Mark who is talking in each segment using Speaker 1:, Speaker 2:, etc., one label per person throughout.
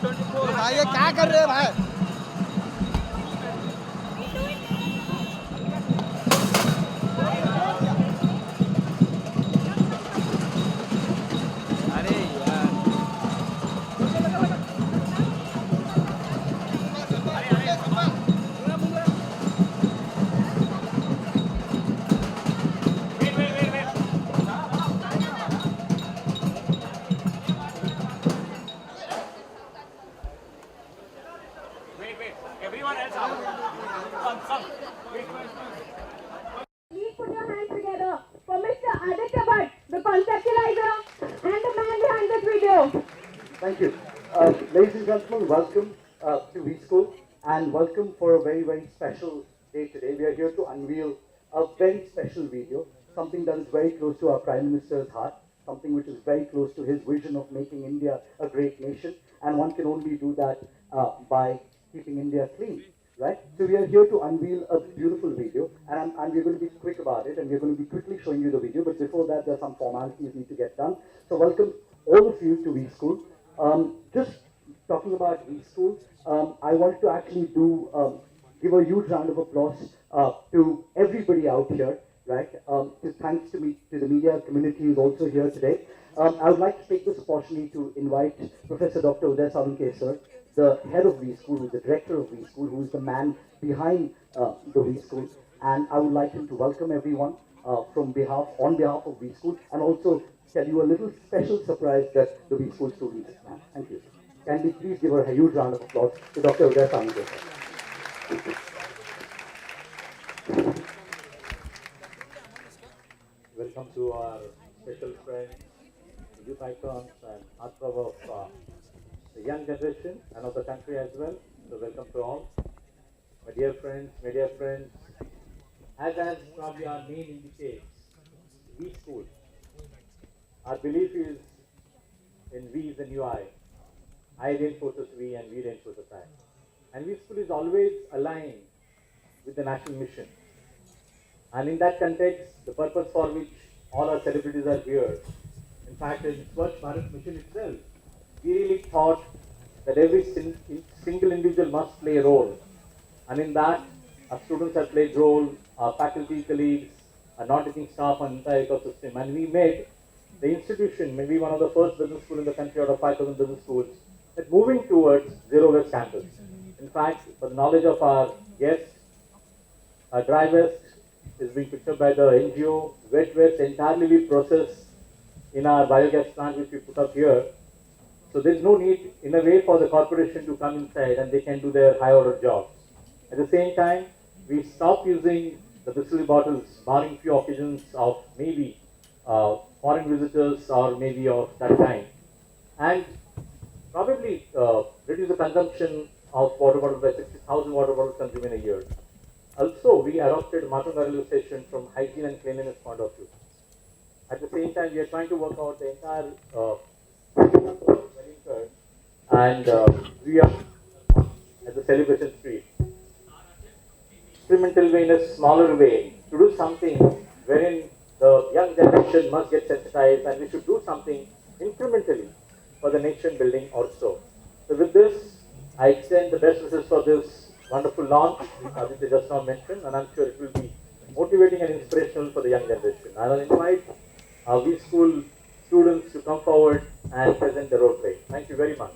Speaker 1: भाई ये क्या कर रहे हैं भाई? अरे यार
Speaker 2: Please put your hands together for Mr. Aditya Bhatt, the conceptualizer and the man behind this video.
Speaker 3: Thank you. Ladies and gentlemen, welcome to V School and welcome for a very, very special day today. We are here to unveil a very special video, something that is very close to our Prime Minister's heart, something which is very close to his vision of making India a great nation, and one can only do that by keeping India clean. Right? So we are here to unveil a beautiful video, and we're going to be quick about it, and we're going to be quickly showing you the video, but before that, there are some formalities need to get done. So welcome all of you to V School. Just talking about V School, I want to actually give a huge round of applause to everybody out here, right? Thanks to the media community who's also here today. I would like to take this opportunity to invite Professor Dr. Uday Salunkhe, sir, the head of V School, who's the director of V School, who is the man behind the V School, and I would like him to welcome everyone on behalf of V School, and also tell you a little special surprise that the V School students have. Thank you. Can we please give a huge round of applause to Dr. Uday Salunkhe, sir.
Speaker 4: Welcome to our special friends, youth icons, and heartthrob of the young generation and of the country as well. So welcome to all. My dear friends, as probably our name indicates, V School. Our belief is in V is the new I reinforces V and V reinforces I. And V School is always aligned with the national mission. And in that context, the purpose for which all our celebrities are here, in fact, in Swachh Bharat mission itself, we really thought that every single individual must play a role. And in that, our students have played role, our faculty colleagues, our non-teaching staff, and entire ecosystem. And we made the institution, maybe one of the first business schools in the country out of 5,000 business schools, that moving towards zero waste campus. In fact, for the knowledge of our guests, our dry waste is being picked up by the NGO, wet waste entirely we process in our biogas plant which we put up here. So there is no need in a way for the corporation to come inside and they can do their high order jobs. At the same time, we stop using the Bisleri bottles, barring few occasions of maybe foreign visitors or maybe of that kind. And probably reduce the consumption of water bottles by 60,000 water bottles consumed in a year. Also, we adopted Matanga railway station from hygiene and cleanliness point of view. At the same time, we are trying to work out the entire and we are at the celebration street. Experimental way in a smaller way to do something wherein the young generation must get sensitized and we should do something incrementally for the nation building also. So with this, I extend the best wishes for this wonderful launch, as I just now mentioned, and I'm sure it will be motivating and inspirational for the young generation. I will invite our V School students to come forward and present their role play. Thank you very much.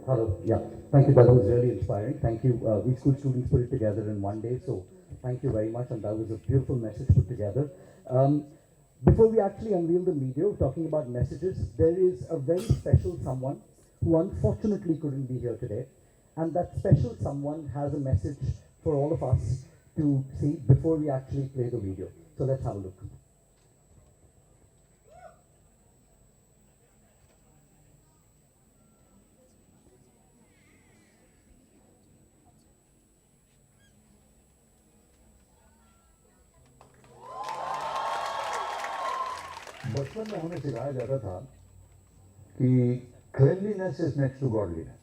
Speaker 3: Hello, yeah. Thank you, that was really inspiring. Thank you. V School students put it together in one day, so thank you very much, and that was a beautiful message put together. Before we actually unveil the video, talking about messages, there is a very special someone who unfortunately couldn't be here today, and that special someone has a message for all of us to see before we actually play the video. So let's have a look.
Speaker 5: बचपन में हमें सिखाया जाता था कि cleanliness is next to godliness,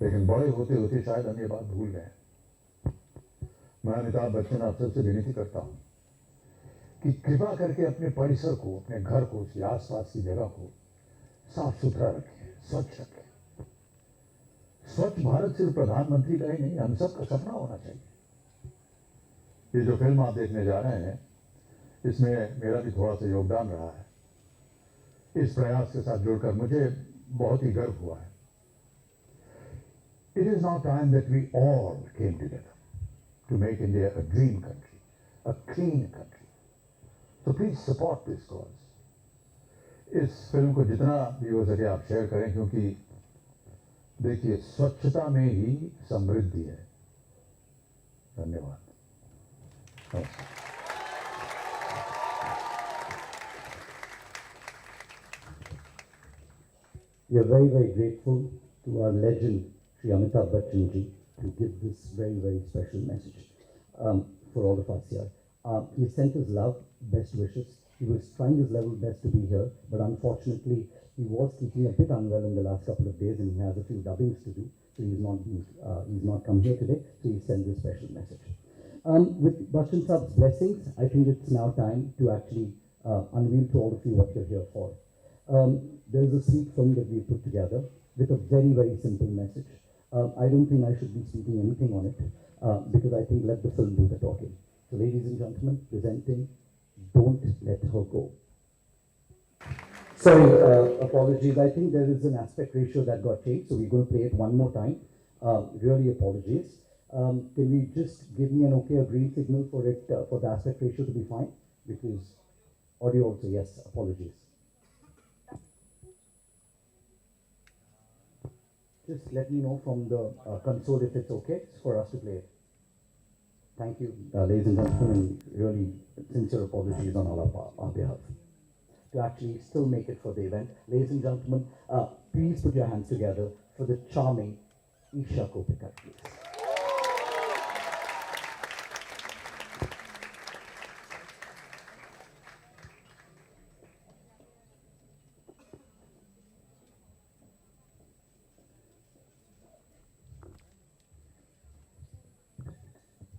Speaker 5: लेकिन बड़े होते होते शायद हम ये बात भूल गए। मैं अमिताभ बच्चन आप सबसे विनती करता हूँ कि कृपा करके अपने परिसर को, अपने घर को, उसके आसपास की जगह को साफ सुथरा रखें, स्वच्छ रखें। स्वच्छ भारत सिर्फ प्रधानमंत्री का ही नहीं, हम सब का सपना होना चाहिए। ये जो फिल्म आप देखने जा रहे हैं, इसमें मेरा भी थोड़ा सा योगदान रहा है। इस प्रयास के साथ जुड़कर मुझे बहुत ही गर्व हुआ है। It is now time that we all came together to make India a dream country, a clean country. So please support this cause. इस फिल्म को जितना भी हो सके आप शेयर करें, क्योंकि देखिए स्वच्छता में ही समृद्धि है। धन्यवाद। नमस्कार।
Speaker 3: We are very, very grateful to our legend, Sri Amitabh Bachchan ji, to give this very, very special message for all of us here. He sent his love, best wishes. He was trying his level best to be here, but unfortunately, he was keeping a bit unwell in the last couple of days, and he has a few dubbings to do, so he's not come here today. So he sent this special message. With Bachchan Saab's blessings, I think it's now time to actually unveil to all of you what you're here for. There is a sweet film that we put together with a very, very simple message. I don't think I should be speaking anything on it because I think let the film do the talking. So ladies and gentlemen, presenting Don't Let Her Go. Sorry, apologies. I think there is an aspect ratio that got changed, so we're going to play it one more time. Really apologies. Can we just give me an okay, a green signal for it, for the aspect ratio to be fine? Because audio also, yes, apologies. Just let me know from the console if it's okay for us to play it. Thank you, ladies and gentlemen, and really sincere apologies on our behalf. To actually still make it for the event. Ladies and gentlemen, please put your hands together for the charming Isha Koppikar, please.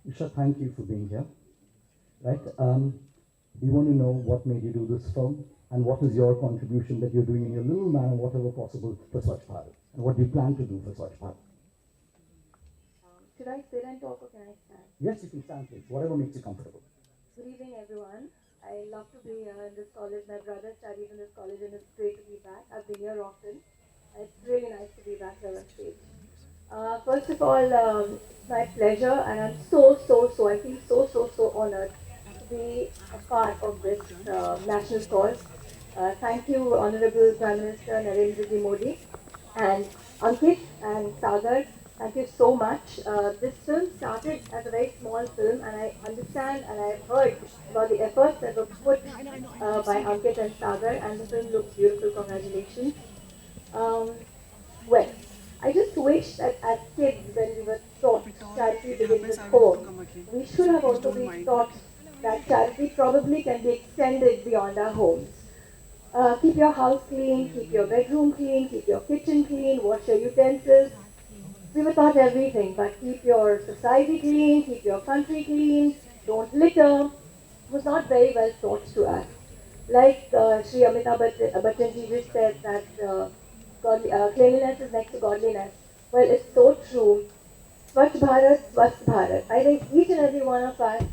Speaker 3: Isha, thank you for being here. Right? We want to know what made you do this film and what is your contribution that you're doing in your little manner, whatever possible, for Swachh Bharat. And what do you plan to do for Swachh Bharat?
Speaker 2: Should I sit and talk or can I stand?
Speaker 3: Yes, you can stand, please. Whatever makes you comfortable.
Speaker 2: Good evening, everyone. I love to be here in this college. My brother studies in this college and it's great to be back. I've been here often. It's really nice to be back here on stage. First of all, it's my pleasure and I'm I feel so honored to be a part of this national cause. Thank you, Honorable Prime Minister Narendra Modi and Ankit and Sagar. Thank you so much. This film started as a very small film and I understand and I've heard about the efforts that were put by Ankit and Sagar and the film looks beautiful. Congratulations. Well, I just wish that as kids when we were taught charity begins with home, we should have also been taught that charity probably can be extended beyond our homes. Keep your house clean, keep your bedroom clean, keep your kitchen clean, wash your utensils. We were taught everything, but keep your society clean, keep your country clean, don't litter. It was not very well taught to us. Like Sri Amitabh Bachchan ji just said that cleanliness is next to godliness. Well, it's so true. Swachh Bharat, Swachh Bharat. I think each and every one of us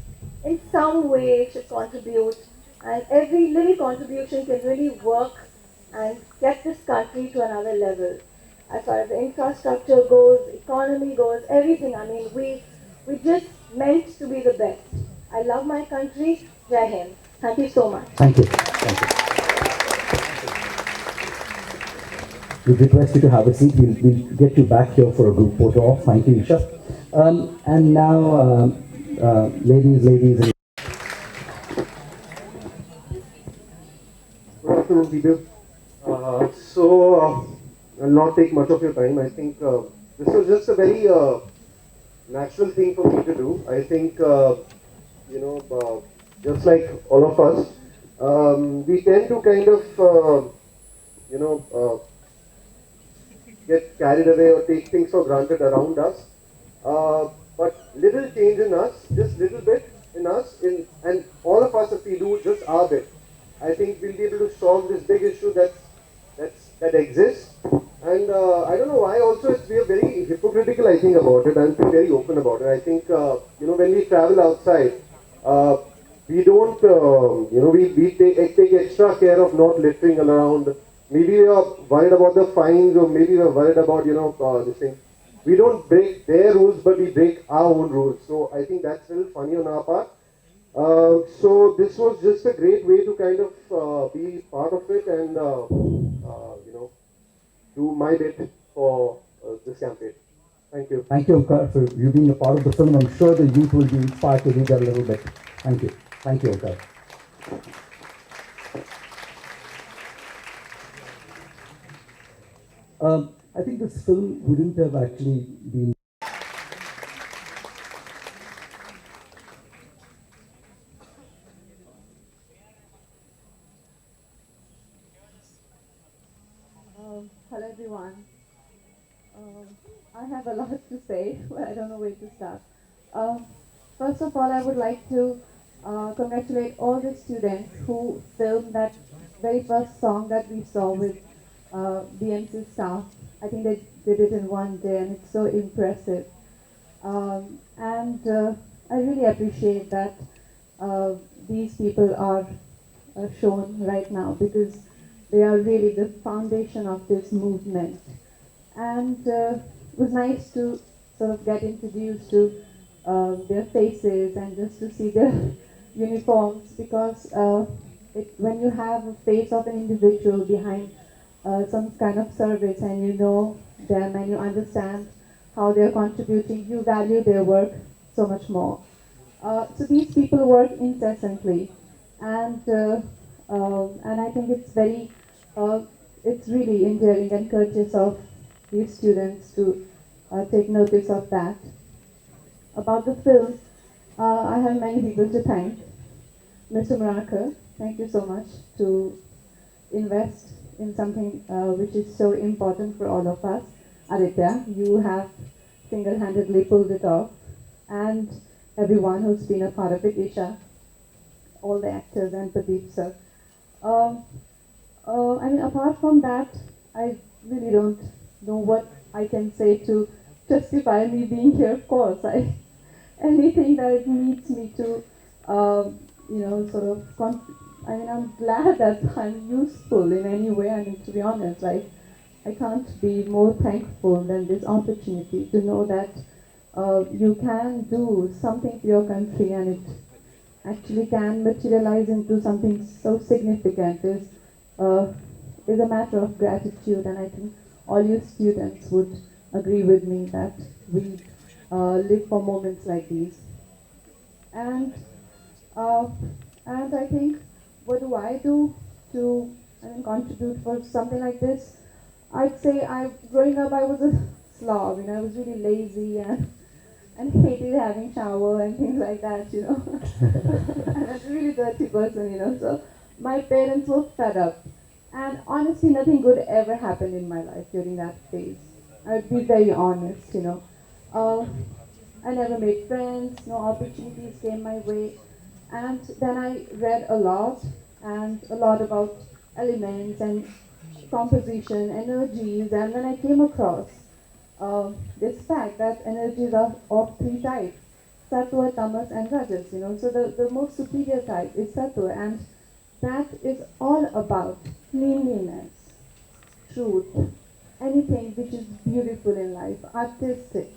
Speaker 2: in some way should contribute, and every little contribution can really work and get this country to another level. As far as the infrastructure goes, economy goes, everything. I mean, we just meant to be the best. I love my country. Jai Hind. Thank you so much.
Speaker 3: Thank you. Thank you. We request you to have a seat. We'll get you back here for a group photo off. Thank you, Isha. And now, ladies and
Speaker 6: Good afternoon, people. I'll not take much of your time. I think this was just a very natural thing for me to do. I think, just like all of us, we tend to kind of, get carried away or take things for granted around us. But little change in us, just little bit in us, and all of us, if we do just our bit, I think we'll be able to solve this big issue that's that exists. And I don't know why also we are very hypocritical, I think, about it, and very open about it. I think, when we travel outside, we don't, we take extra care of not littering around. Maybe we are worried about the fines, or maybe we are worried about, this thing. We don't break their rules, but we break our own rules. So I think that's a little funny on our part. So this was just a great way to kind of be part of it and, do my bit for this campaign. Thank you.
Speaker 3: Thank you, Omkar, for you being a part of the film. I'm sure the youth will be inspired to read that a little bit. Thank you. Thank you, Omkar. I think this film wouldn't have actually been.
Speaker 2: Hello everyone. I have a lot to say, but I don't know where to start. First of all, I would like to congratulate all the students who filmed that very first song that we saw with BMC staff. I think they did it in one day, and it's so impressive. And I really appreciate that these people are shown right now, because they are really the foundation of this movement. And it was nice to sort of get introduced to their faces and just to see their uniforms, because when you have a face of an individual behind some kind of service, and you know them and you understand how they're contributing, you value their work so much more. So these people work incessantly, and I think it's really endearing and courteous of these students to take notice of that. About the film, I have many people to thank. Mr. Murankar, thank you so much to invest in something which is so important for all of us. Aditya, you have single-handedly pulled it off, and everyone who's been a part of it, Isha, all the actors, and Pradeep sir. Apart from that, I really don't know what I can say to justify me being here. Of course, anything that needs me to, I'm glad that I'm useful in any way. I mean, to be honest, I can't be more thankful than this opportunity to know that you can do something for your country, and it actually can materialize into something so significant is a matter of gratitude. And I think all you students would agree with me that we live for moments like these. And I think, what do I do to contribute for something like this? I'd say growing up I was a slob, I was really lazy and hated having shower and things like that, And I was a really dirty person, so my parents were fed up. And honestly, nothing good ever happened in my life during that phase. I'd be very honest, I never made friends, no opportunities came my way. And then I read a lot about elements and composition, energies, and then I came across this fact that energies are of three types: sattva, tamas, and rajas. So the most superior type is sattva, and that is all about cleanliness, truth, anything which is beautiful in life, artistic.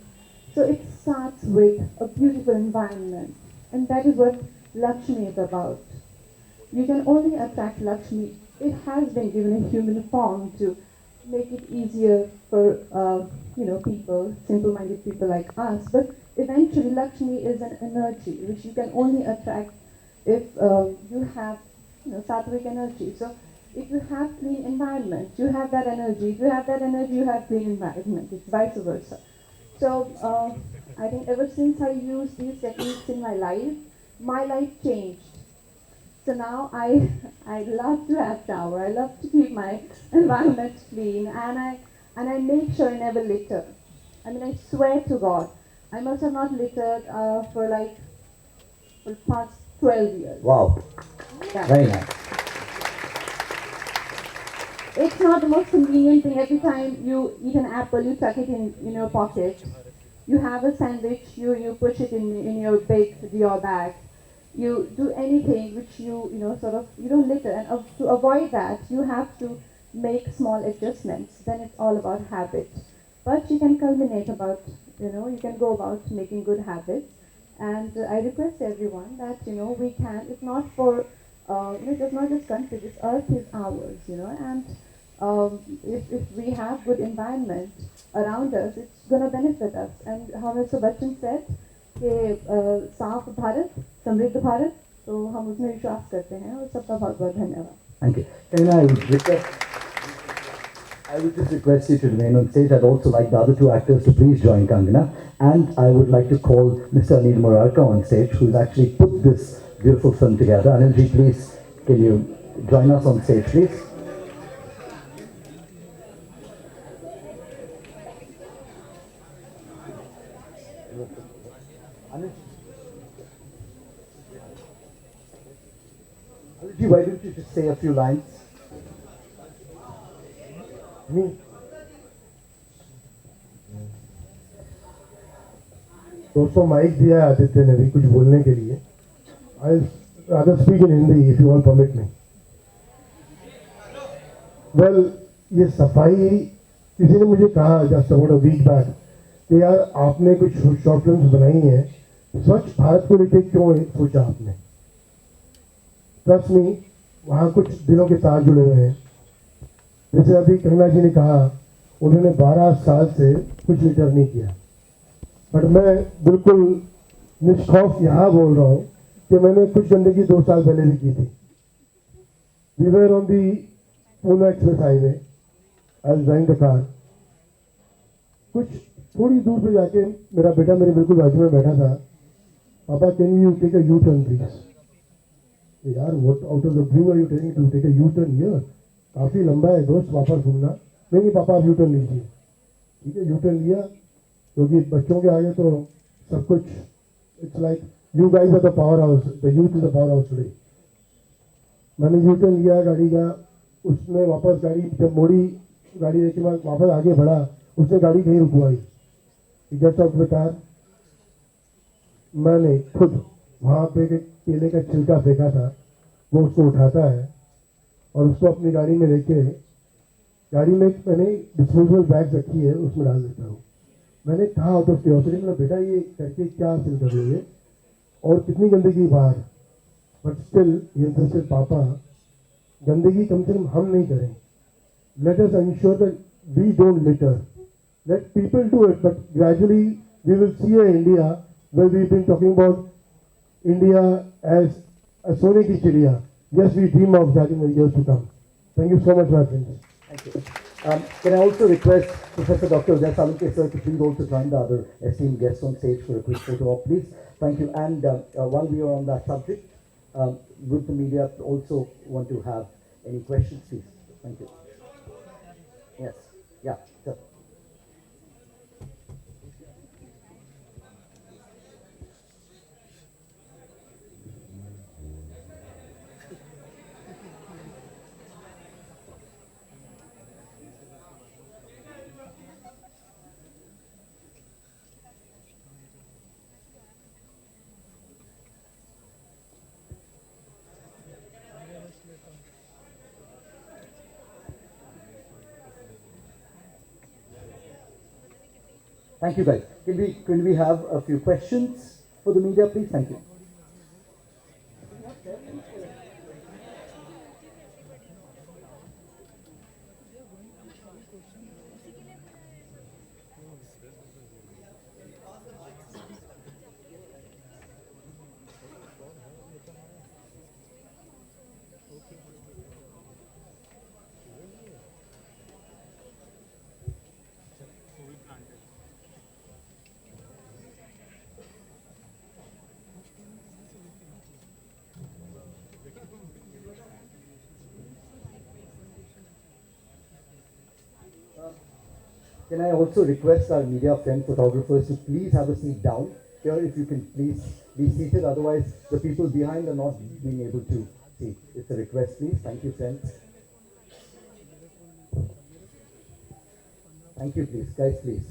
Speaker 2: So it starts with a beautiful environment, and that is what Lakshmi is about. You can only attract Lakshmi. It has been given a human form to make it easier for people, simple-minded people like us. But eventually, Lakshmi is an energy which you can only attract if you have sattvic energy. So if you have clean environment, you have that energy. If you have that energy, you have clean environment. It's vice versa. So I think ever since I used these techniques in my life changed. So now I love to have shower. I love to keep my environment clean, and I make sure I never litter. I swear to God, I must have not littered for the past 12 years.
Speaker 3: Wow.
Speaker 2: Yeah.
Speaker 3: Very nice.
Speaker 2: it's not the most convenient thing. Every time you eat an apple, you tuck it in your pocket. You have a sandwich, you push it in your big your bag. You do anything which you know sort of you don't litter, and to avoid that, you have to make small adjustments. Then it's all about habit. But you can culminate about you can go about making good habits. And I request everyone that we can. It's not for it's not this country. This earth is ours. And if we have good environment around us, it's gonna benefit us. And how Mr. Bachchan said, कि साफ भारत समृद्ध भारत, तो हम उसमें विश्वास करते हैं और सबका बहुत बहुत धन्यवाद.
Speaker 3: Thank you. Kangana, I would just request you to remain on stage. I'd also like the other two actors to please join Kangana. And I would like to call Mr. Anil Murarka on stage, who's actually put this beautiful film together. Anilji, please, can you join us on stage, please? Anilji, why don't you just say a few lines?
Speaker 6: Me. दोस्तों mike दिया है आदित्य ने भी कुछ बोलने के लिए. I rather speak in Hindi if you want permit me. Well, ये सफाई किसी ने मुझे कहा just about a week back कि यार आपने कुछ शॉर्ट फिल्म्स बनाई हैं, स्वच्छ भारत को लेकर क्यों सोचा आपने? ट्रस्ट मी, वहाँ कुछ दिलों के साथ जुड़े हुए हैं. जैसे अभी कंगना जी ने कहा, उन्होंने 12 साल से कुछ लिटर नहीं किया. बट मैं बिल्कुल निष्खौफ यहाँ बोल रहा हूँ कि मैंने कुछ गंदगी 2 साल पहले भी की थी. We were on the Poona express highway, I was driving the car. कुछ थोड़ी दूर पे जाके मेरा बेटा मेरे बिल्कुल बाजू में बैठा था. पापा, can you take a U turn please? यार, what out of the blue are you taking to take a U turn here? काफ़ी लंबा है दोस्त, वापस घूमना. नहीं पापा, आप यू टर्न लीजिए. ठीक है, यू टर्न लिया, क्योंकि बच्चों के आगे तो सब कुछ, it's like you guys are the power house, the youth is the power house today. मैंने यू टर्न लिया गाड़ी का. उसने वापस गाड़ी जब मोड़ी, गाड़ी लेके मैं वापस आगे बढ़ा, उसने गाड़ी कहीं रुकवाई. Get out the car. मैंने खुद वहाँ पे एक केले का छिलका फेंका था, वो उसको उठाता है और उसको अपनी गाड़ी में लेके, गाड़ी में मैंने डिस्पोजेबल बैग रखी है, उसमें डाल देता हूँ. मैंने कहा आउट ऑफ क्यूरियोसिटी, मतलब बेटा ये करके क्या हासिल कर रही है और कितनी गंदगी बाहर. बट स्टिल ही इंसिस्टेड, पापा गंदगी कम से कम हम नहीं करें. Let us ensure that we don't litter. Let people do it, but gradually we will see a India where we been talking about India as a सोने की चिड़िया. Yes, we dream of that in the years to come. Thank you so much, my friends.
Speaker 3: Thank you. Can I also request Professor Dr. Uday Salunke sir to please also join the other esteemed guests on stage for a quick photo op, please? Thank you. And while we are on that subject, would the media also want to have any questions, please? Thank you. Yes. Yeah. Sure. Thank you, guys. Can we have a few questions for the media, please? Thank you. Can I also request our media friend photographers to please have a seat down here, if you can please be seated, otherwise the people behind are not being able to see. It's a request, please. Thank you, friends. Thank you, please. Guys, please.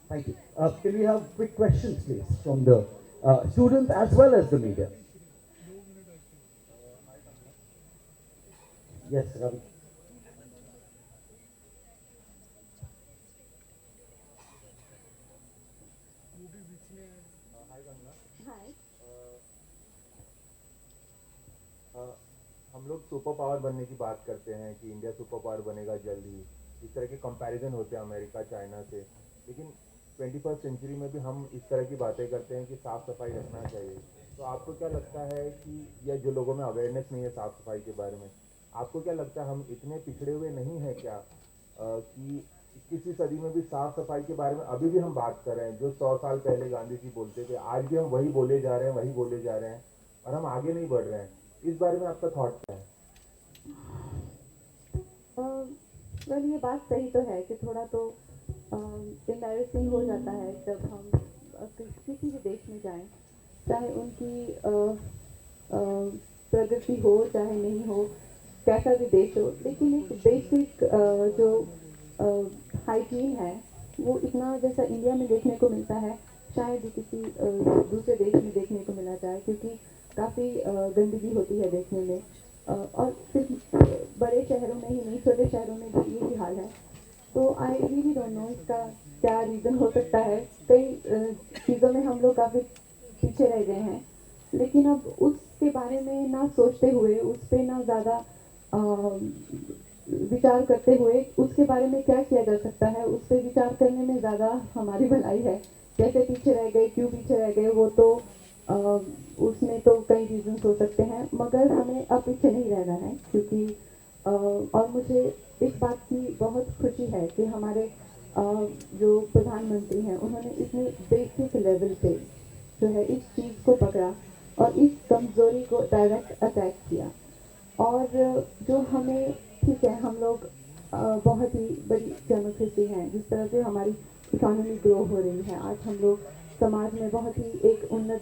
Speaker 3: Thank you. Can we have quick questions, please, from the students as well as the media? Yes, Ravi.
Speaker 4: हम लोग super power बनने की बात करते हैं कि India super power बनेगा जल्दी, इस तरह के कंपैरिजन होते हैं अमेरिका चाइना से, लेकिन 21st सेंचुरी में भी हम इस तरह की बातें करते हैं कि साफ़ सफाई रखना चाहिए। तो आपको क्या लगता है कि या जो लोगों में अवेयरनेस नहीं है साफ़ सफाई के बारे में, आपको क्या लगता है हम इतने पिछड़े हुए नहीं हैं क्या कि 21वीं सदी में भी साफ़ सफाई के बारे में अभी भी हम बात कर रहे हैं? जो 100 साल पहले गांधी जी बोलते थे, आज भी हम वही बोले जा रहे हैं, वही बोले जा रहे हैं और हम आगे नहीं बढ़ रहे हैं। इस बारे में आपका थॉट क्या है?
Speaker 2: वेल ये बात सही तो है कि थोड़ा तो एम्बैरेसिंग हो जाता है जब हम किसी भी देश में जाएं, चाहे उनकी प्रगति हो चाहे नहीं हो, कैसा भी देश हो, लेकिन एक बेसिक जो हाइजीन है वो इतना जैसा इंडिया में देखने को मिलता है शायद ही किसी दूसरे देश में देखने को मिला जाए, क्योंकि काफ़ी गंदगी होती है देखने में। और सिर्फ बड़े शहरों में ही नहीं, छोटे शहरों में भी यही हाल है। तो आई रियली डोंट नो इसका क्या रीज़न हो सकता है। कई चीज़ों में हम लोग काफ़ी पीछे रह गए हैं, लेकिन अब उसके बारे में ना सोचते हुए, उस पर ना ज़्यादा विचार करते हुए उसके बारे में क्या किया जा सकता है, उस पर विचार करने में ज़्यादा हमारी भलाई है। कैसे पीछे रह गए, क्यों पीछे रह गए, वो तो उसमें तो कई रीजंस हो सकते हैं, मगर हमें अब पीछे नहीं रहना है। क्योंकि और मुझे इस बात की बहुत खुशी है कि हमारे जो प्रधानमंत्री हैं उन्होंने इतनी बेसिक लेवल पे जो है इस चीज़ को पकड़ा और इस कमज़ोरी को डायरेक्ट अटैक किया। और जो हमें, ठीक है, हम लोग बहुत ही बड़ी डेमोक्रेसी हैं, जिस तरह से हमारी इकोनॉमी ग्रो हो रही है, आज हम लोग समाज में बहुत ही एक उन्नत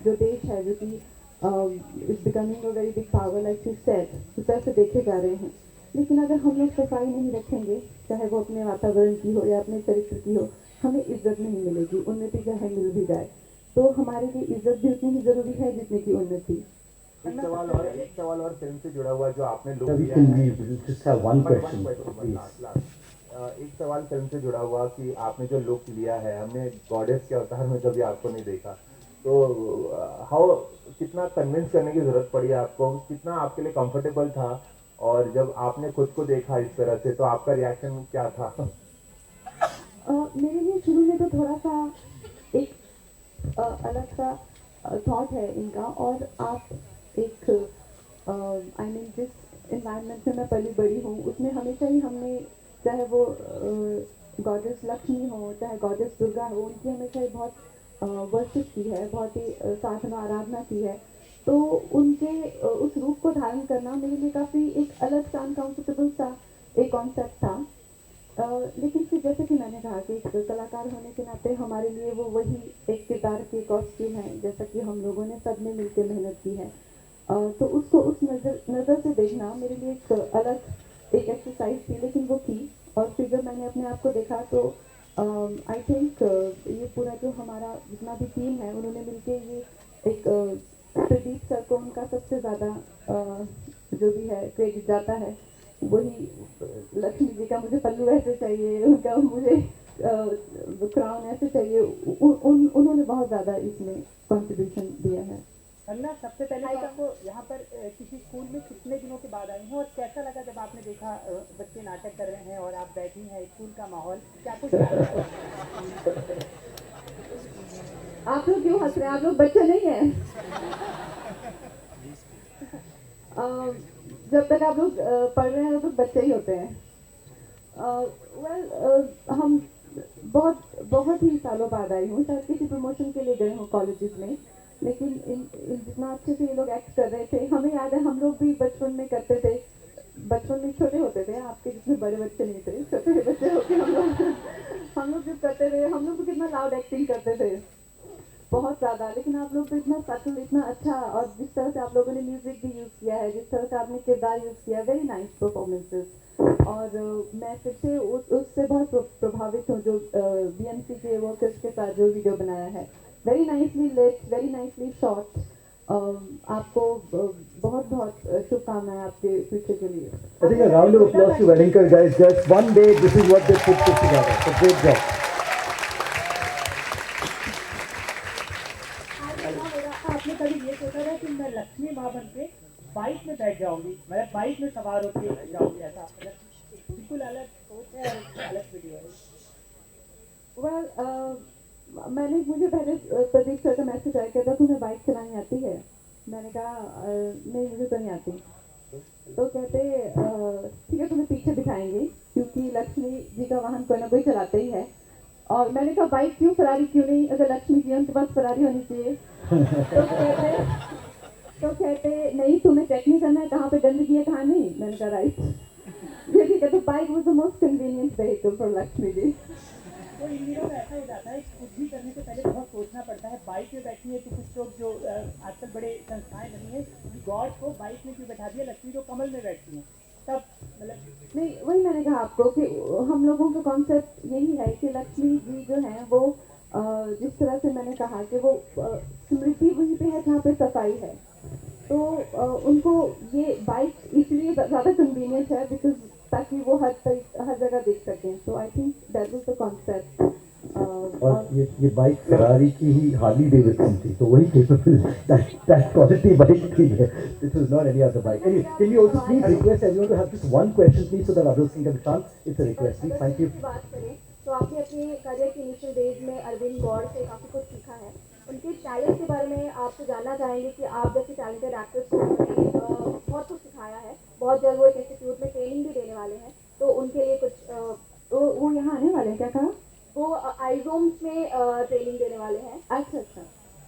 Speaker 2: जो देश है, जो कि is becoming a very big power like you said, उस तरह से देखे जा रहे हैं। लेकिन अगर हम लोग सफाई नहीं रखेंगे, चाहे वो अपने वातावरण की हो या अपने चरित्र की हो, हमें इज्जत नहीं मिलेगी। उन्नति चाहे मिल भी जाए तो हमारे लिए इज्जत भी उतनी ही जरूरी है जितनी की उन्नति।
Speaker 4: एक सवाल और फिल्म से जुड़ा हुआ जो आपने लुक
Speaker 3: Ravi,
Speaker 4: लिया
Speaker 3: can
Speaker 4: है।
Speaker 3: we just have one question, please?
Speaker 4: एक सवाल फिल्म से जुड़ा हुआ कि आपने जो लुक लिया है, हमने गॉडेस के अवतार में कभी आपको नहीं देखा, तो हाउ कितना कन्विंस करने की जरूरत पड़ी आपको, कितना आपके लिए कंफर्टेबल था, और जब आपने खुद को देखा इस तरह से तो आपका रिएक्शन क्या था?
Speaker 2: मेरे लिए शुरू में तो थोड़ा सा एक अलग सा थॉट है इनका। और आप एक आई मीन जिस इन्वायरमेंट में मैं पली बड़ी हूँ उसमें हमेशा ही हमने, चाहे वो गॉडेस लक्ष्मी हो चाहे गॉडेस दुर्गा हो, उनकी हमेशा ही बहुत वर्शिप की है, बहुत ही साधना आराधना की है। तो उनके उस रूप को धारण करना मेरे लिए काफ़ी एक अलग सा अनकम्फर्टेबल सा एक कॉन्सेप्ट था। लेकिन फिर जैसे कि मैंने कहा कि एक कलाकार होने के नाते हमारे लिए वो वही एक किरदार के कॉस्ट्यूम है, जैसा कि हम लोगों ने सब ने मिलकर मेहनत की है। तो उसको उस नज़र से देखना मेरे लिए एक अलग एक एक्सरसाइज थी, लेकिन वो की। और फिर जब मैंने अपने आप को देखा तो आई थिंक ये पूरा जो हमारा जितना भी टीम है उन्होंने मिलके ये एक प्रदीप सर को उनका सबसे ज़्यादा जो भी है क्रेडिट जाता है। वही लक्ष्मी जी का मुझे पल्लू ऐसे चाहिए, उनका मुझे क्राउन ऐसे चाहिए, उन्होंने बहुत ज़्यादा इसमें कंट्रीब्यूशन दिया है।
Speaker 7: अन्ना, सबसे पहले तो आपको यहाँ पर किसी स्कूल में कितने दिनों के बाद आई हैं और कैसा लगा जब आपने देखा बच्चे नाटक कर रहे हैं और आप बैठी हैं, स्कूल का माहौल क्या कुछ?
Speaker 2: आप लोग क्यों हंस रहे हैं? आप लोग बच्चे नहीं हैं। जब तक आप लोग पढ़ रहे हैं तो बच्चे ही होते हैं। हम बहुत ही सालों बाद आई हूँ, शायद किसी प्रमोशन के लिए गए हूँ कॉलेजेस में, लेकिन जितना अच्छे से ये लोग एक्ट कर रहे थे, हमें याद है हम लोग भी बचपन में करते थे। बचपन में छोटे होते थे, आपके जितने बड़े बच्चे नहीं थे, छोटे बच्चे होते हम लोग जब करते थे, हम लोग तो कितना लाउड एक्टिंग करते थे। बहुत ज़्यादा, लेकिन आप लोग तो इतना सटल, इतना अच्छा, और जिस तरह से आप लोगों ने म्यूजिक भी यूज़ किया है, जिस तरह से आपने किरदार यूज़ किया, वेरी नाइस परफॉर्मेंसेस। और मैं फिर से उससे बहुत प्रभावित हूँ जो बीएमसी के वर्कर्स के साथ जो वीडियो बनाया है, very nicely lit, very nicely shot. आपको बहुत बहुत शुभकामनाएं आपके फ्यूचर के लिए।
Speaker 3: I think a round of applause to Wellinger guys. Just one day, this is what they put together. It's a great job.
Speaker 7: आपने कभी ये सोचा था कि मैं लक्ष्मी माँ बन के बाइक में बैठ जाऊंगी, मतलब बाइक में सवार होकर जाऊंगी, ऐसा बिल्कुल अलग सोच है और अलग वीडियो है।
Speaker 2: मुझे पहले प्रदीप सर का मैसेज आया, कहता तुम्हें बाइक चलानी आती है? मैंने कहा नहीं, मुझे तो नहीं आती। तो कहते ठीक है, तुम्हें पीछे बिठाएंगे क्योंकि लक्ष्मी जी का वाहन कोई ना कोई चलाते ही है। और मैंने कहा बाइक क्यों, फरारी क्यों नहीं? अगर लक्ष्मी जी उनके पास फरारी होनी चाहिए। तो कहते नहीं, तुम्हें चेक नहीं करना है कहाँ पे गंदगी है कहाँ नहीं। मैंने कहा राइट, ये ठीक है। तो bike was the most convenient vehicle for Lakshmi ji.
Speaker 7: तो इन दिनों में ऐसा हो जाता है, कुछ भी करने से पहले बहुत सोचना पड़ता है। बाइक में बैठी है तो कुछ लोग जो आजकल बड़े संस्थाएं बनी है, गॉड को बाइक में क्यों बैठा दिया, लक्ष्मी तो कमल में बैठती हैं, तब मतलब
Speaker 2: नहीं, वही मैंने कहा आपको कि हम लोगों का कॉन्सेप्ट यही है कि लक्ष्मी जी जो हैं वो जिस तरह से मैंने कहा कि वो स्मृति वहीं पे है जहाँ पे सफाई है। तो उनको ये बाइक इसलिए ज़्यादा कन्वीनियंट है बिकॉज ताकि वो हर जगह देख सकें। तो I think that was the concept.
Speaker 3: और ये बाइक फरारी की ही हार्ली डेविडसन थी, तो वही केपेबल दैट क्वालिटी बाइक थी, this was not any other bike. Can you also please request everyone to have just one question please so that others can get a chance. It's a request please, thank you.
Speaker 2: बात करें तो आपने अपने career के initial days में अरविंद गौड़ से काफ़ी कुछ सीखा है। उनके टैलेंट के बारे में आपसे जानना चाहेंगे कि आप जैसे टैलेंटेड एक्टर्स को उन्होंने बहुत कुछ सिखाया है। बहुत जल्द वो एक इंस्टीट्यूट में ट्रेनिंग भी देने वाले हैं, तो उनके लिए कुछ वो यहाँ आने वाले हैं, क्या कहा? वो आईजोम्स में ट्रेनिंग देने वाले हैं। अच्छा,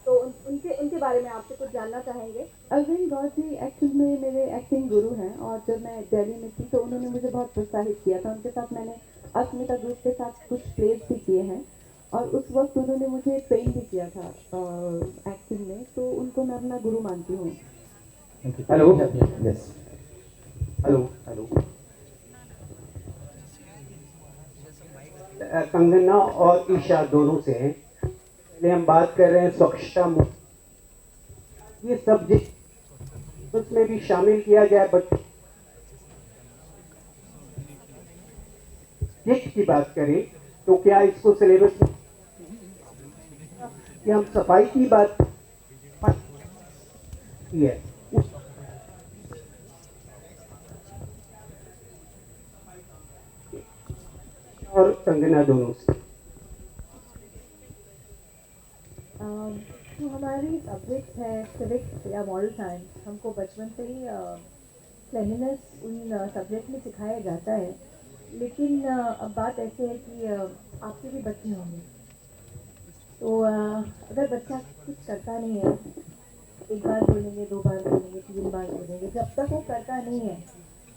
Speaker 2: तो उनके बारे में आपसे कुछ जानना चाहेंगे। अरविंद गौड़ जी एक्चुअल में मेरे एक्टिंग गुरु हैं, और जब मैं दिल्ली में थी तो उन्होंने मुझे बहुत प्रोत्साहित किया था। उनके साथ मैंने अस्मिता ग्रुप के साथ कुछ प्लेस भी किए हैं, और उस वक्त उन्होंने मुझे ट्रेन भी किया था एक्टिंग में, तो उनको मैं अपना गुरु मानती हूँ।
Speaker 3: Hello, yes, hello hello.
Speaker 8: Kangana और ईशा दोनों से हैं। पहले हम बात कर रहे हैं स्वच्छता मुहिम। ये सब्जेक्ट उसमें भी शामिल किया जाए, बट की बात करें तो क्या इसको सिलेबस में कि हम सफाई की बात की है और कंगना दोनों से?
Speaker 2: जो हमारी सब्जेक्ट है सिविक्स या मॉरल साइंस, हमको बचपन से ही क्लीनलीनेस उन सब्जेक्ट में सिखाया जाता है। लेकिन अब बात ऐसे है कि आपके भी बच्चे होंगे, तो अगर बच्चा कुछ करता नहीं है, एक बार बोलेंगे, दो बार बोलेंगे, तीन बार बोलेंगे, जब तक वो करता नहीं है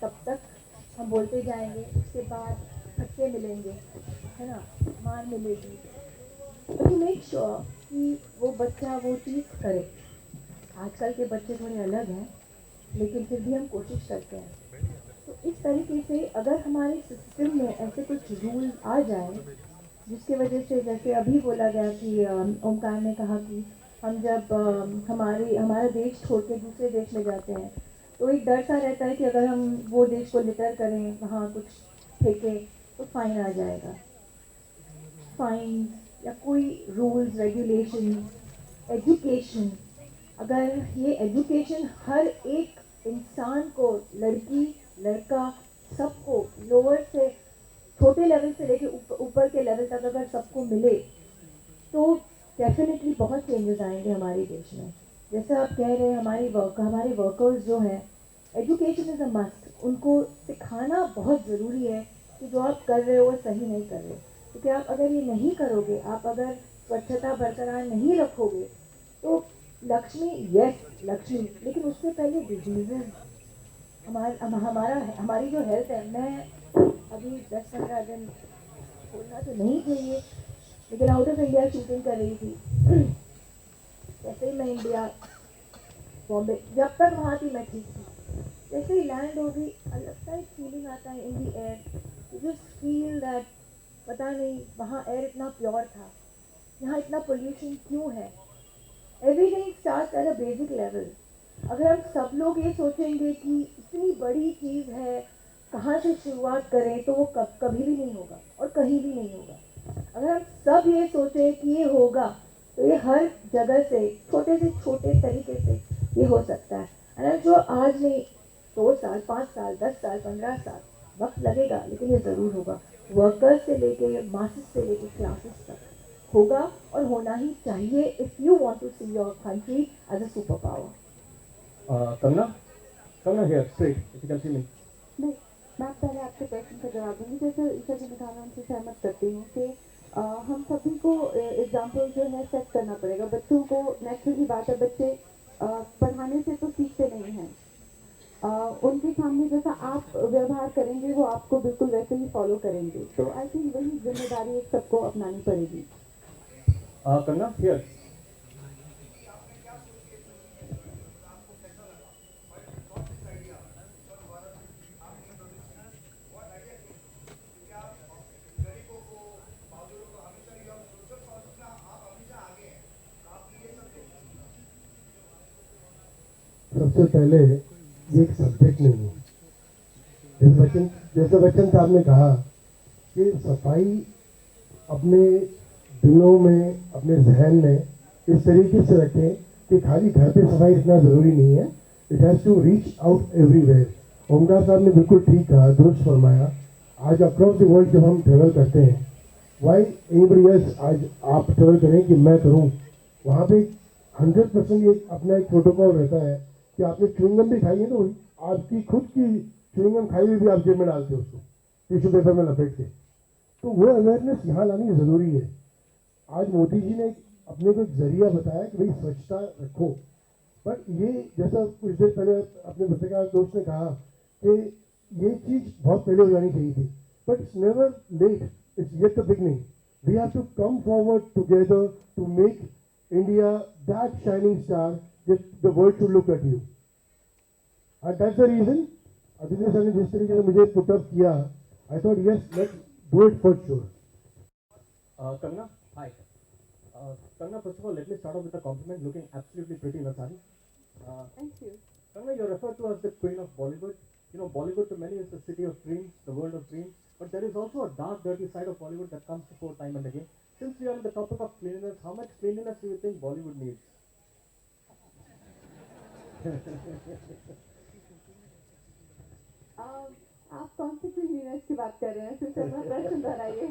Speaker 2: तब तक हम बोलते जाएंगे। उसके बाद धक्के मिलेंगे, है ना, मार मिलेगी। तो मेक श्योर कि वो बच्चा वो चीज़ करे। आजकल के बच्चे थोड़े अलग हैं, लेकिन फिर भी हम कोशिश करते हैं। तो इस तरीके से अगर हमारे सिस्टम में ऐसे कुछ रूल आ जाए जिसकी वजह से, जैसे अभी बोला गया कि ओमकार ने कहा कि हम जब हमारा देश छोड़ के दूसरे देश में जाते हैं तो एक डर सा रहता है कि अगर हम वो देश को लिटर करें, वहाँ कुछ फेंकें तो फाइन आ जाएगा। फाइन या कोई रूल्स रेगुलेशन, एजुकेशन, अगर ये एजुकेशन हर एक इंसान को, लड़की लड़का सबको, लोअर से छोटे लेवल से लेके ऊपर के लेवल तक अगर सबको मिले तो डेफिनेटली बहुत चेंजेस आएंगे हमारे देश में। जैसे आप कह रहे हैं, हमारे वर्कर्स जो हैं, एजुकेशन इज़ अ मस्ट। उनको सिखाना बहुत ज़रूरी है कि जो आप कर रहे हो वो सही नहीं कर रहे, क्योंकि आप अगर ये नहीं करोगे, आप अगर स्वच्छता बरकरार नहीं रखोगे तो लक्ष्मी, यस लक्ष्मी, लेकिन उससे पहले डिजीजेज, हमारी जो हेल्थ है, मैं अभी 10-15 दिन बोलना तो नहीं चाहिए, लेकिन आउट ऑफ इंडिया शूटिंग कर रही थी ऐसे ही मैं इंडिया बॉम्बे जब तक वहाँ थी मैं ठीक थी, जैसे ही लैंड हो गई अलग सा एक फीलिंग आता है in the air, you just feel that पता नहीं वहाँ एयर इतना प्योर था, यहाँ इतना पोल्यूशन क्यों है। Everything start at a basic level. अगर हम सब लोग ये सोचेंगे कि इतनी बड़ी चीज़ है कहाँ से शुरुआत करें, तो वो कभी भी नहीं होगा और कहीं भी नहीं होगा। अगर हम सब ये सोचें कि ये होगा, तो ये हर जगह से छोटे तरीके से ये हो सकता है। एंड जो आज नहीं, 2 साल 5 साल 10 साल 15 साल वक्त लगेगा, लेकिन ये ज़रूर होगा। वर्कर्स से लेके मासेस से लेके क्लासेस तक होगा और होना ही चाहिए if you want to see your country as a super power.
Speaker 4: Kangana here, straight, if you can see me.
Speaker 9: नहीं, मैं पहले आपके प्रश्न का जवाब दूंगी। जैसे ईशा जी ने कहा, मैं उनसे सहमत करती हूँ कि हम सभी को एग्जाम्पल जो है सेट करना पड़ेगा। बच्चों को नेचुरली बात है, बच्चे पढ़ाने से तो सीखते नहीं हैं। उनके सामने जैसा आप व्यवहार करेंगे वो आपको बिल्कुल वैसे ही फॉलो करेंगे। तो आई थिंक वही जिम्मेदारी एक सबको अपनानी पड़ेगी।
Speaker 4: Kangana here.
Speaker 6: सबसे पहले ये एक सब्जेक्ट नहीं है। जैसे बच्चन साहब ने कहा कि सफाई अपने दिलों में, अपने जहन में इस तरीके से रखें कि खाली घर पे सफाई इतना ज़रूरी नहीं है, it has to reach out everywhere. Omkar साहब ने बिल्कुल ठीक कहा, दुरुस्त फरमाया। आज अक्रॉस द वर्ल्ड जब हम ट्रेवल करते हैं, वाई एनीबडी एल्स आज आप ट्रेवल करें कि मैं करूँ, वहाँ पे 100% ये अपना एक प्रोटोकॉल रहता है कि आपने च्युइंगम भी खाई है तो आपकी खुद की च्युइंगम खाई हुई भी आप जेब में डालते हो, उसको टिश्यू पेपर में लपेट के। तो वो अवेयरनेस यहाँ लानी ज़रूरी है। आज मोदी जी ने अपने को एक जरिया बताया कि भाई स्वच्छता रखो, पर ये जैसा कुछ देर पहले अपने पत्रकार दोस्त ने कहा कि ये चीज़ बहुत पहले हो जानी चाहिए थी, but it's never late, it's yet the beginning. We have to come forward together to make India that shining star that the world should look at you. And that's the reason Aditya sir ने जिस तरीके से मुझे put up किया, I thought yes, let's do it for sure.
Speaker 4: Kangana, hi. Kangana, first of all, let me start off with a compliment. Looking absolutely pretty in a sari.
Speaker 9: Thank you.
Speaker 4: Kangana, you're referred to as the queen of Bollywood. You know, Bollywood to many is the city of dreams, the world of dreams. But there is also a dark, dirty side of Bollywood that comes before time and again. Since we are on the topic of cleanliness, how much cleanliness do you think Bollywood needs?
Speaker 9: आप कौन सी cleanness की बात कर रहे हैं? फिर से अपना प्रश्न दोहराइए।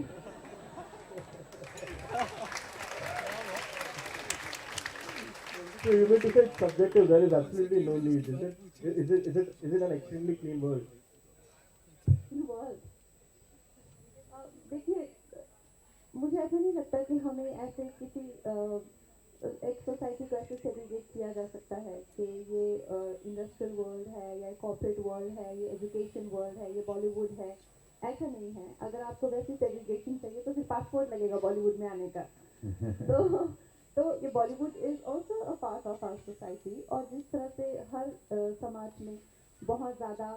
Speaker 4: So you mean to say it's subjective? There is absolutely no need, is it? Is it an extremely clean world?
Speaker 9: World, देखिए, मुझे ऐसा नहीं लगता कि हमें ऐसे किसी एक सोसाइटी को ऐसे सेग्रीगेट किया जा सकता है कि ये इंडस्ट्रियल वर्ल्ड है या कॉर्पोरेट वर्ल्ड है, ये एजुकेशन वर्ल्ड है, ये बॉलीवुड है। ऐसा नहीं है। अगर आपको वैसी सेग्रीगेशन चाहिए तो फिर पासपोर्ट लगेगा बॉलीवुड में आने का। तो ये Bollywood is also a part of our society. और जिस तरह से हर समाज में बहुत ज़्यादा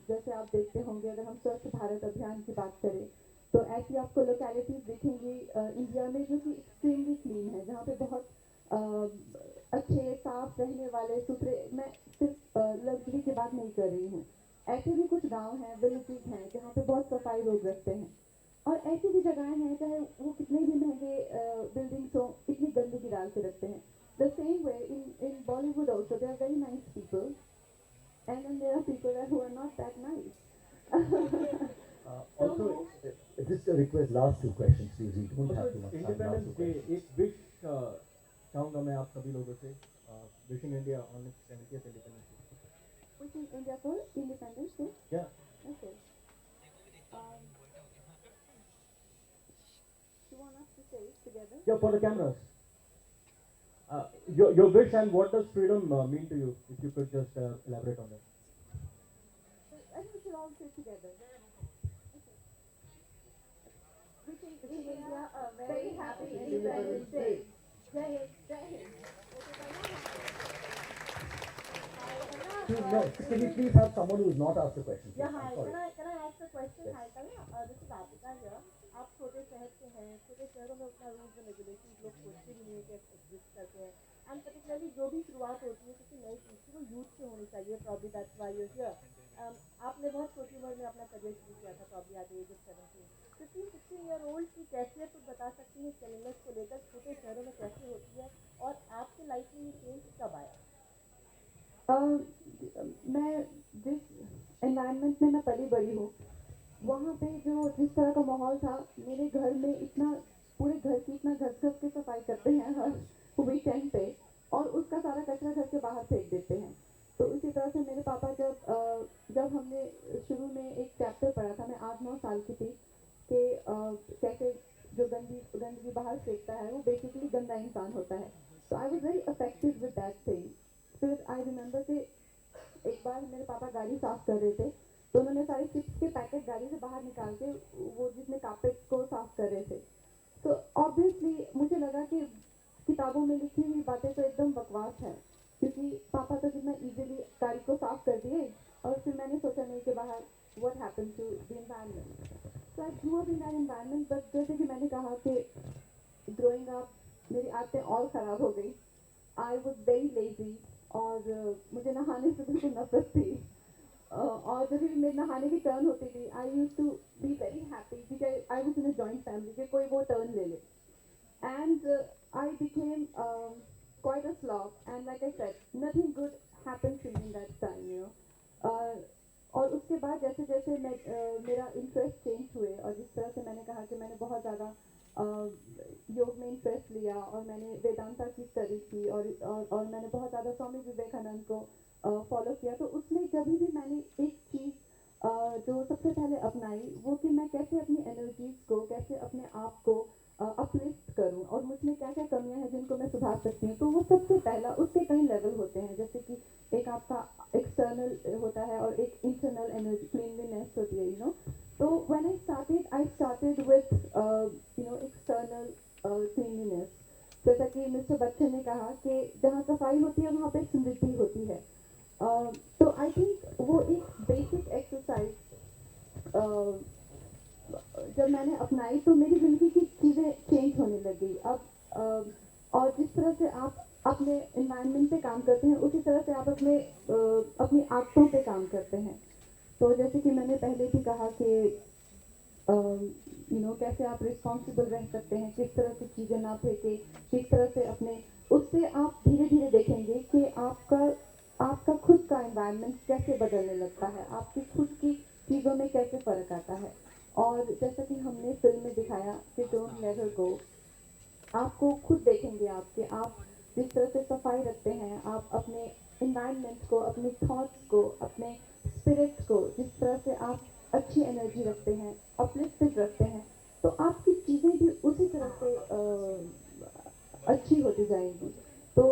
Speaker 9: जैसे आप देखते होंगे, अगर हम स्वच्छ भारत अभियान की बात करें तो ऐसी आपको लोकेलिटीज दिखेंगी इंडिया में जो कि एक्सट्रीमली क्लीन है, जहाँ पे बहुत अच्छे साफ रहने वाले सुथरे, मैं सिर्फ लग्जरी की बात नहीं कर रही हूँ, ऐसे भी कुछ गांव हैं, विलेजेस हैं जहाँ पे बहुत सफाई लोग रखते हैं। और ऐसी भी जगहें हैं चाहे वो कितने भी महंगे बिल्डिंग्स हो, इतनी गंदगी डाल के रखते हैं। The same way in Bollywood also there are very nice people and then there are people who are not that nice.
Speaker 5: Also, just a request, last 2 questions, please. We don't have too much time.
Speaker 4: Independence Day, एक wish चाहूँगा मैं आप सभी लोगों से, wishing India on it's 70th Independence Day.
Speaker 9: Wishing India for Independence Day.
Speaker 4: Yeah.
Speaker 9: Okay. You want us to say it together?
Speaker 4: Yeah, for the cameras. Your wish and what does freedom mean to you? If you could just elaborate on that.
Speaker 9: I think we should all say it together. Wishing India a very happy Independence Day. Jai Hind, Jai Hind.
Speaker 3: No, can you please have someone who is not asked a question?
Speaker 2: Yeah,
Speaker 3: please?
Speaker 2: hi.
Speaker 3: I'm sorry.
Speaker 2: Can I ask a question?
Speaker 3: Yes.
Speaker 2: Hi, Kangana. This is Atika here. आप छोटे शहर से हैं, छोटे शहरों में उतना rules and regulations लोग सोचते भी नहीं है कि एग्जिस्ट करते हैं एंड पर्टिकुलरली जो भी शुरुआत होती है किसी नई चीज़ की वो यूथ से होनी चाहिए probably that's why you are here आपने बहुत छोटी उम्र में अपना करियर शुरू किया था probably at age of 17 15-16 year old की कैफियत कुछ बता सकती हैं क्लीननेस को लेकर छोटे शहरों में कैसे होती है और आपके लाइफ में ये चेंज कब आया
Speaker 9: मैं जिस एनवायरनमेंट में मैं पली बड़ी हूँ वहाँ पे जो जिस तरह का माहौल था मेरे घर में इतना पूरे घर की इतना घस घस के सफाई करते हैं हर वीकेंड पे और उसका सारा कचरा घर के बाहर फेंक देते हैं तो इसी तरह से मेरे पापा जब हमने शुरू में एक चैप्टर पढ़ा था मैं 8-9 साल की थी कि कैसे जो गंदगी बाहर फेंकता है वो बेसिकली गंदा इंसान होता है तो I was very affected with that thing फिर आई रिमेंबर कि एक बार मेरे पापा गाड़ी साफ कर रहे थे तो उन्होंने सारे चिप्स के पैकेट गाड़ी से बाहर निकाल के वो जिसमें कारपेट को साफ कर रहे थे तो ऑब्वियसली मुझे लगा कि किताबों में लिखी हुई बातें तो एकदम बकवास है क्योंकि पापा तो कितना इजीली गाड़ी को साफ कर दिए और फिर मैंने सोचा नहीं कि बाहर what happened to the environment so I grew up in that environment but जैसे कि मैंने कहा कि ग्रोइंग अप मेरी आदतें और ख़राब हो गई आई वॉज वेरी लेजी और मुझे नहाने से बिल्कुल नफरत थी और जब भी मेरे नहाने की टर्न होती थी I use to be very happy because I was in a joint family कि कोई वो टर्न ले ले and I became quite a slob and like I said nothing good happened to me in that time you know और उसके बाद जैसे जैसे मैं मेरा इंटरेस्ट चेंज हुए और जिस तरह से मैंने कहा कि मैंने बहुत ज़्यादा योग में इंटरेस्ट लिया और मैंने वेदांता की स्टडी की और मैंने बहुत ज़्यादा स्वामी विवेकानंद को फॉलो किया तो उसमें जब भी मैंने एक चीज़ जो सबसे पहले अपनाई वो कि मैं कैसे अपनी एनर्जीज को कैसे अपने आप को अपलिफ्ट करूं और मुझमें क्या क्या कमियां हैं जिनको मैं सुधार सकती हूँ तो वो सबसे पहला उसके कई लेवल होते हैं जैसे कि एक आपका एक्सटर्नल होता है और एक इंटरनल एनर्जी क्लीनलीनेस होती है यू नो तो when I started with you know external cleanliness जैसा कि मिस्टर बच्चन ने कहा कि जहाँ सफाई होती है वहाँ पे समृद्धि होती है तो आई थिंक वो एक बेसिक एक्सरसाइज जब मैंने अपनाई तो मेरी ज़िंदगी की चीज़ें चेंज होने लगी अब और जिस तरह से आप अपने इन्वायरमेंट पे काम करते हैं उसी तरह से आप अपनी आदतों पे काम करते हैं तो जैसे कि मैंने पहले भी कहा कि यू नो कैसे आप रिस्पॉन्सिबल रह सकते हैं किस तरह की चीज़ें ना फेंके किस तरह से अपने उससे आप धीरे धीरे देखेंगे कि आपका खुद का एनवायरनमेंट कैसे बदलने लगता है आपकी खुद की चीज़ों में कैसे फ़र्क आता है और जैसा कि हमने फिल्म में दिखाया कि डोंट लेट हर गो आपको खुद देखेंगे आप जिस तरह से सफाई रखते हैं आप अपने एनवायरनमेंट को अपने थॉट्स को अपने स्पिरिट को जिस तरह से आप अच्छी एनर्जी रखते हैं अपलिफ्टेड रखते हैं तो आपकी चीज़ें भी उसी तरह से अच्छी होती जाएंगी तो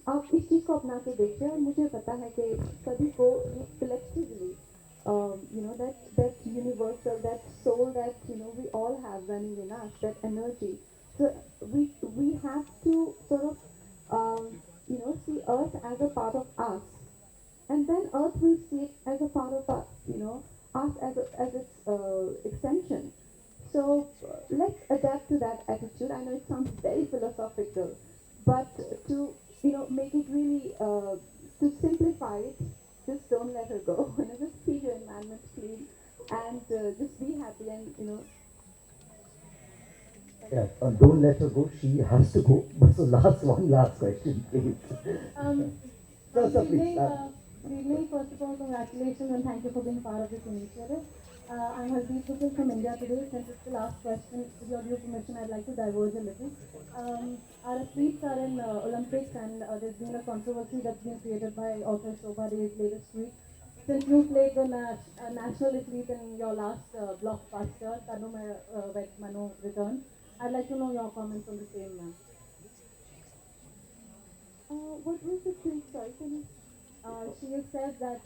Speaker 9: आप इस चीज़ को अपना के देखिए और मुझे पता है कि सभी को ये collectively you know that universal that soul that you know we all have running in us that energy so we have to sort of you know see earth as a part of us and then earth will see it as a part of us you know us as its extension so let's adapt to that attitude I know it sounds very philosophical but to you know make it really to simplify it just don't let her go. Just keep your environment clean and just be happy and you know.
Speaker 3: Yeah, don't let her go. She has to go. So one last question, please.
Speaker 10: Good evening. First of all, congratulations and thank you for being part of this initiative. I'm Hardeep Dubey from India today. Since it's the last question, with your due permission, I'd like to diverge a little. Our athletes are in Olympics and there's been a controversy that's been created by author Shobha De's latest tweet. Since you played the national athlete in your last blockbuster, Tanu Vet Mano Return, I'd like to know your comments on the same, ma'am.
Speaker 9: What was the tweet? Sorry, can you?
Speaker 10: She has said that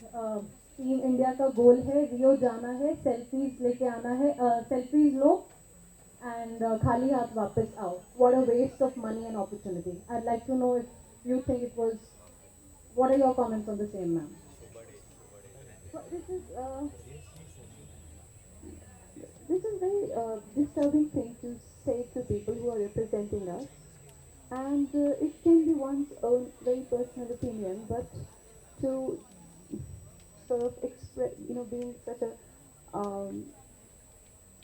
Speaker 10: team India का गोल है रियो जाना है selfies लेके आना है selfies low and खाली हाथ वापस आओ what a waste of money and opportunity I like to know if you think it was what are your comments on the same ma'am
Speaker 9: But this is very disturbing thing to say to people who are representing us, and it can be one's own very personal opinion, but to sort of express, being such a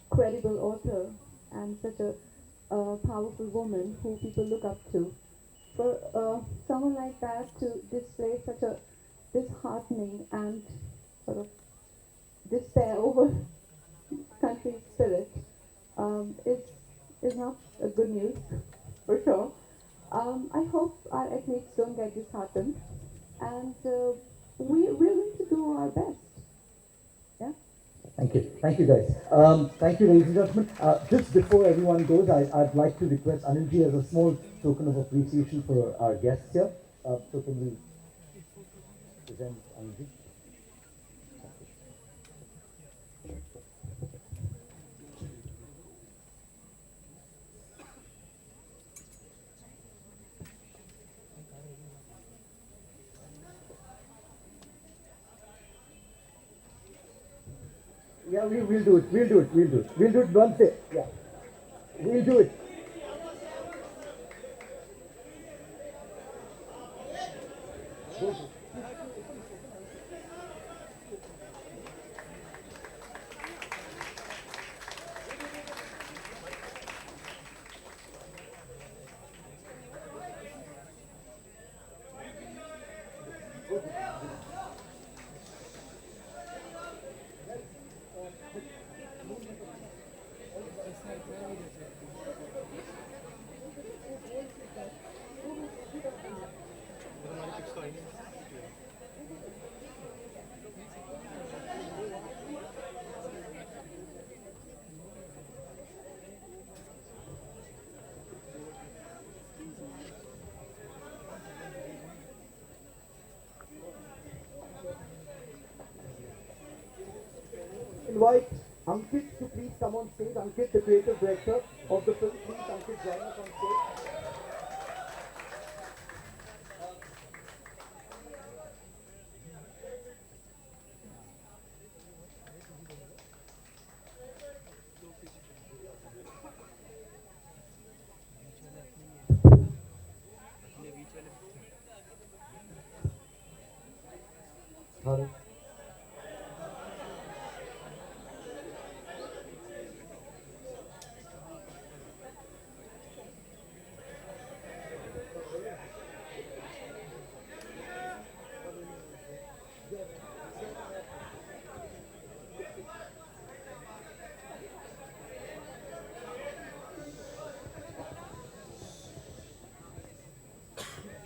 Speaker 9: credible author and such a powerful woman who people look up to, for someone like that to display such a disheartening and sort of despair over country spirit is not a good news for sure. I hope our athletes don't get disheartened, and we're going to do our best. Yeah.
Speaker 3: Thank you guys. Thank you, ladies and gentlemen. Just before everyone goes, I'd like to request Anilji as a small token of appreciation for our guests here. So can we present Anilji? Yeah, we'll do it. We'll do it once. Yeah, we'll do it. Invite Ankit to please come on stage. Ankit, the creative director of the film. Please, Ankit, join us on stage. Bharat.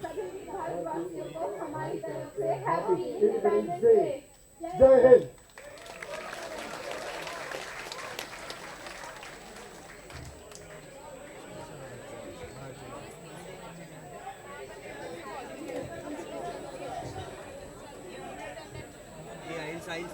Speaker 9: सभी भारतवासियों को हमारी तरफ से happy independence day.
Speaker 3: जय Hind.
Speaker 1: Size